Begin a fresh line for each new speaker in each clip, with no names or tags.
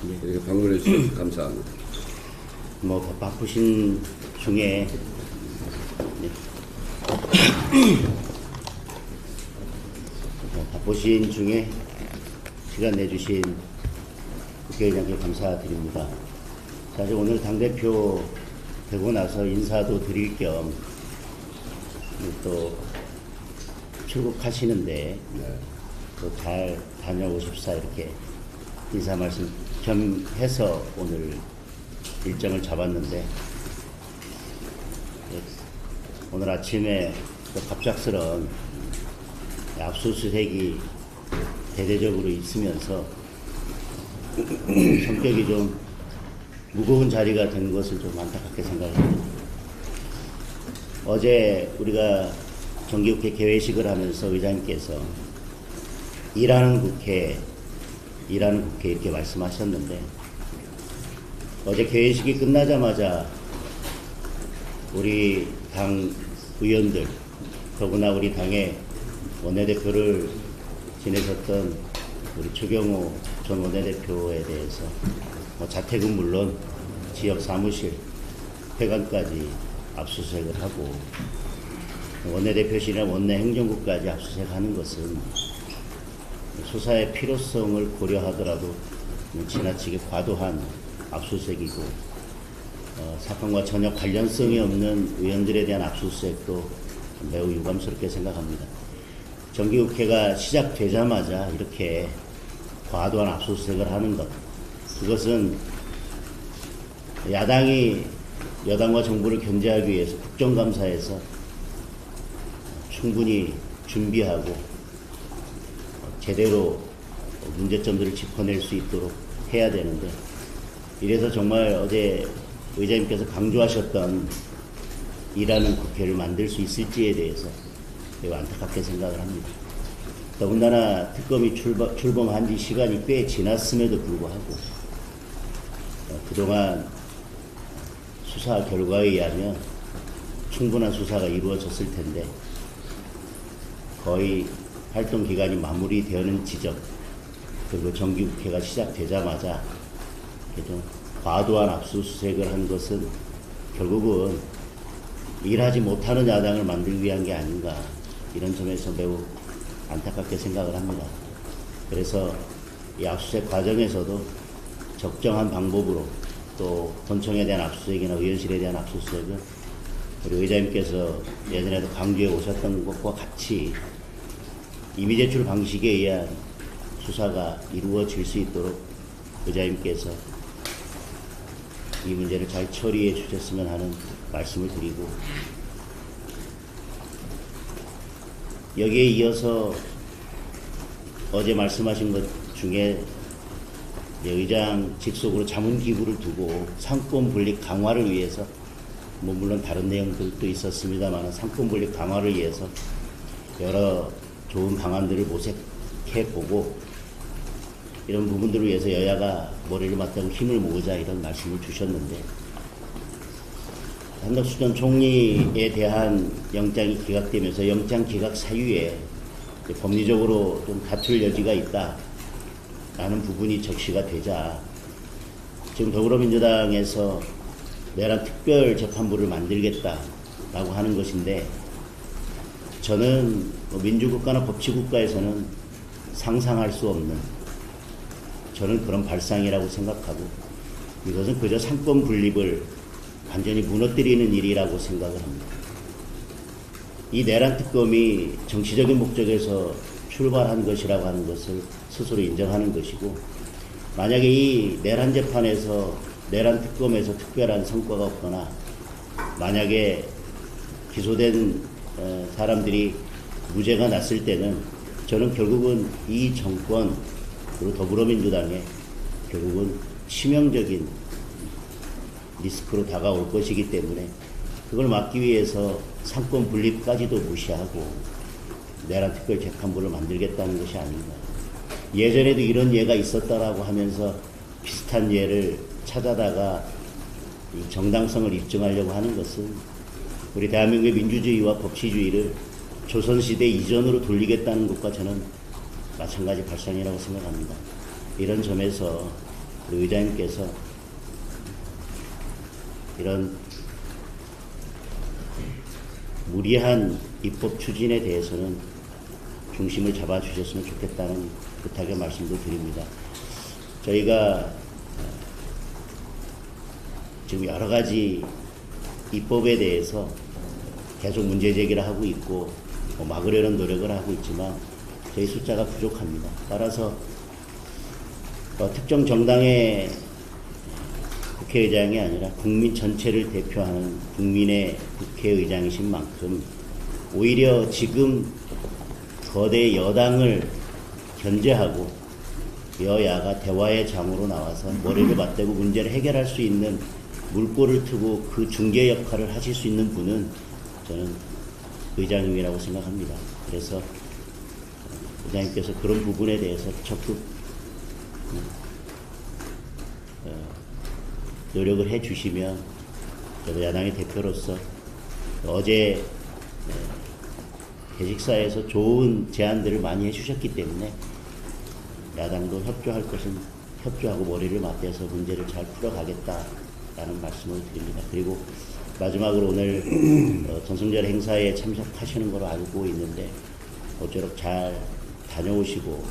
네.
이렇게 방문해 주셔서 감사합니다.
뭐 바쁘신 중에 네. 바쁘신 중에 시간 내주신 국회의장께 감사드립니다. 사실 오늘 당대표 되고 나서 인사도 드릴 겸 또 출국하시는데
네.
또 잘 다녀오십사 이렇게 인사 말씀 겸해서 오늘 일정을 잡았는데 오늘 아침에 또 갑작스런 압수수색이 대대적으로 있으면서 성격이 좀 무거운 자리가 된 것을 좀 안타깝게 생각합니다. 어제 우리가 정기국회 개회식을 하면서 의장님께서 일하는 국회 이렇게 말씀하셨는데 어제 개회식이 끝나자마자 우리 당 의원들 더구나 우리 당의 원내대표를 지내셨던 우리 추경호 전 원내대표에 대해서 자택은 물론 지역 사무실, 회관까지 압수수색을 하고 원내대표실이나 원내 행정국까지 압수수색하는 것은 수사의 필요성을 고려하더라도 지나치게 과도한 압수수색이고 사건과 전혀 관련성이 없는 의원들에 대한 압수수색도 매우 유감스럽게 생각합니다. 정기국회가 시작되자마자 이렇게 과도한 압수수색을 하는 것, 그것은 야당이 여당과 정부를 견제하기 위해서 국정감사에서 충분히 준비하고 제대로 문제점들을 짚어낼 수 있도록 해야 되는데, 이래서 정말 어제 의장님께서 강조하셨던 일하는 국회를 만들 수 있을지에 대해서 매우 안타깝게 생각을 합니다. 더군다나 특검이 출범한 지 시간이 꽤 지났음에도 불구하고 그동안 수사 결과에 의하면 충분한 수사가 이루어졌을 텐데 거의 활동 기간이 마무리되는 지점, 그리고 정기국회가 시작되자마자 좀 과도한 압수수색을 한 것은 결국은 일하지 못하는 야당을 만들기 위한 게 아닌가, 이런 점에서 매우 안타깝게 생각을 합니다. 그래서 이 압수수색 과정에서도 적정한 방법으로 또 본청에 대한 압수수색이나 의원실에 대한 압수수색은 우리 의장님께서 예전에도 강조해 오셨던 것과 같이 임의 제출 방식에 의한 수사가 이루어질 수 있도록 의장님께서 이 문제를 잘 처리해 주셨으면 하는 말씀을 드리고, 여기에 이어서 어제 말씀하신 것 중에 의장 직속으로 자문기구를 두고 상권 분립 강화를 위해서, 물론 다른 내용들도 있었습니다만 상권 분립 강화를 위해서 여러 좋은 방안들을 모색해보고 이런 부분들을 위해서 여야가 머리를 맞대고 힘을 모으자, 이런 말씀을 주셨는데, 한덕수 전 총리에 대한 영장이 기각되면서 영장 기각 사유에 법리적으로 좀 다툴 여지가 있다라는 부분이 적시가 되자 지금 더불어민주당에서 내란 특별재판부를 만들겠다라고 하는 것인데, 저는 민주국가나 법치국가에서는 상상할 수 없는, 저는 그런 발상이라고 생각하고, 이것은 그저 상권 분립을 완전히 무너뜨리는 일이라고 생각을 합니다. 이 내란 특검이 정치적인 목적에서 출발한 것이라고 하는 것을 스스로 인정하는 것이고, 만약에 이 내란 재판에서, 내란 특검에서 특별한 성과가 없거나 만약에 기소된 사람들이 무죄가 났을 때는 저는 결국은 이 정권 그리고 더불어민주당에 결국은 치명적인 리스크로 다가올 것이기 때문에 그걸 막기 위해서 상권 분립까지도 무시하고 내란 특별재판부를 만들겠다는 것이 아닌가. 예전에도 이런 예가 있었다라고 하면서 비슷한 예를 찾아다가 이 정당성을 입증하려고 하는 것은 우리 대한민국의 민주주의와 법치주의를 조선시대 이전으로 돌리겠다는 것과 저는 마찬가지 발상이라고 생각합니다. 이런 점에서 우리 의장님께서 이런 무리한 입법 추진에 대해서는 중심을 잡아주셨으면 좋겠다는 부탁의 말씀도 드립니다. 저희가 지금 여러 가지 입법에 대해서 계속 문제 제기를 하고 있고 막으려는 노력을 하고 있지만 저희 숫자가 부족합니다. 따라서 특정 정당의 국회의장이 아니라 국민 전체를 대표하는 국민의 국회의장이신 만큼 오히려 지금 거대 여당을 견제하고 여야가 대화의 장으로 나와서 머리를 맞대고 문제를 해결할 수 있는 물꼬를 트고 그 중개 역할을 하실 수 있는 분은 저는 의장님이라고 생각합니다. 그래서 의장님께서 그런 부분에 대해서 적극 노력을 해 주시면 저도 야당의 대표로서 어제 대식사에서 좋은 제안들을 많이 해주셨기 때문에 야당도 협조할 것은 협조하고 머리를 맞대서 문제를 잘 풀어가겠다라는 말씀을 드립니다. 그리고 마지막으로 오늘 전승절 행사에 참석하시는 걸로 알고 있는데 모쪼록 잘 다녀오시고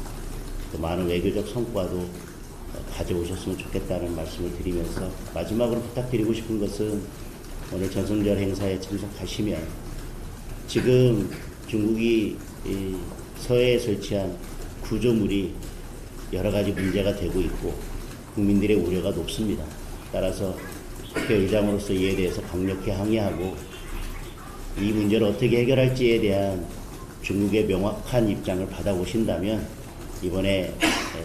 또 많은 외교적 성과도 가져오셨으면 좋겠다는 말씀을 드리면서 마지막으로 부탁드리고 싶은 것은 오늘 전승절 행사에 참석하시면 지금 중국이 서해에 설치한 구조물이 여러 가지 문제가 되고 있고 국민들의 우려가 높습니다. 따라서 국회의장으로서 이에 대해서 강력히 항의하고 이 문제를 어떻게 해결할지에 대한 중국의 명확한 입장을 받아오신다면 이번에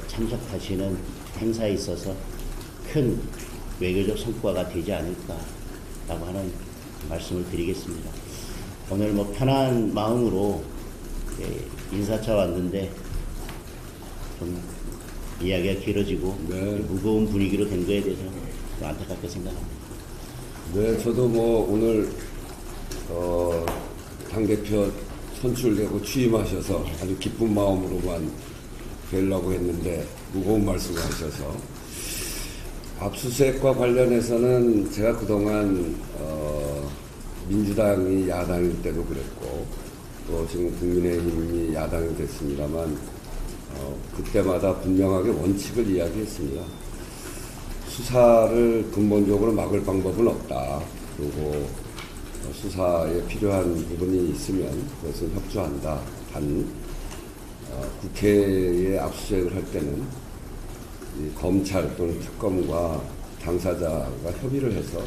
참석하시는 행사에 있어서 큰 외교적 성과가 되지 않을까라고 하는 말씀을 드리겠습니다. 오늘 편한 마음으로 인사차 왔는데 좀 이야기가 길어지고 무거운 분위기로 된 거에 대해서 좀 안타깝게 생각합니다.
네, 저도 오늘 당대표 선출되고 취임하셔서 아주 기쁜 마음으로만 뵈려고 했는데 무거운 말씀을 하셔서 압수수색과 관련해서는 제가 그동안 민주당이 야당일 때도 그랬고 또 지금 국민의힘이 야당이 됐습니다만 그때마다 분명하게 원칙을 이야기했습니다. 수사를 근본적으로 막을 방법은 없다. 그리고 수사에 필요한 부분이 있으면 그것은 협조한다. 단 국회에 압수수색을 할 때는 검찰 또는 특검과 당사자가 협의를 해서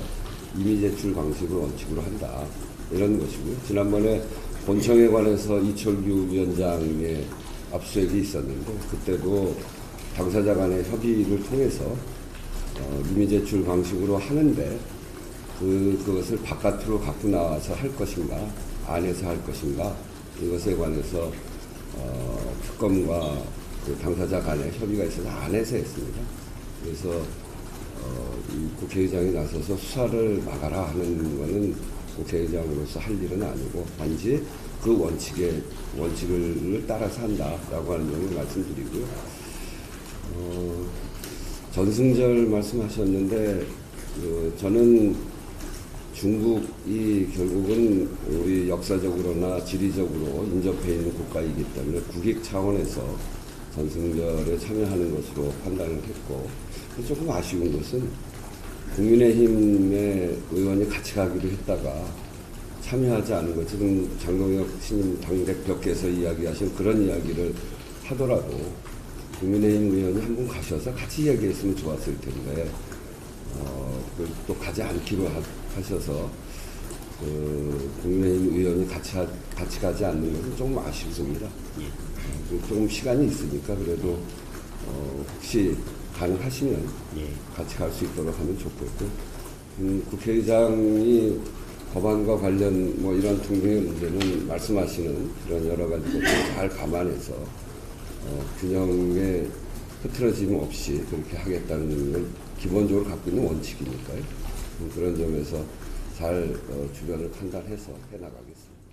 이미 제출 방식을 원칙으로 한다. 이런 것이고요. 지난번에 본청에 관해서 이철규 위원장의 압수수색이 있었는데 그때도 당사자 간의 협의를 통해서 이미 제출 방식으로 하는데 그것을 바깥으로 갖고 나와서 할 것인가 안에서 할 것인가 이것에 관해서 특검과 그 당사자 간의 협의가 있어서 안에서 했습니다. 그래서 이 국회의장이 나서서 수사를 막아라 하는 것은 국회의장으로서 할 일은 아니고 단지 그 원칙을 따라서 한다라고 하는 점을 말씀드리고요. 전승절 말씀하셨는데 저는 중국이 결국은 우리 역사적으로나 지리적으로 인접해 있는 국가이기 때문에 국익 차원에서 전승절에 참여하는 것으로 판단을 했고 조금 아쉬운 것은 국민의힘의 의원이 같이 가기로 했다가 참여하지 않은 것, 지금 장동혁 신임 당대표께서 이야기하신 그런 이야기를 하더라도 국민의힘 의원이 한 분 가셔서 같이 얘기했으면 좋았을 텐데 또 가지 않기로 하셔서 국민의힘 의원이 같이 가지 않는 것은 조금 아쉽습니다. 조금 시간이 있으니까 그래도 혹시 가능하시면 같이 갈 수 있도록 하면 좋겠고 국회의장이 법안과 관련 이런 등등의 문제는 말씀하시는 그런 여러 가지 것들을 잘 감안해서 균형에 흐트러짐 없이 그렇게 하겠다는 걸 기본적으로 갖고 있는 원칙이니까요. 그런 점에서 잘 주변을 판단해서 해나가겠습니다.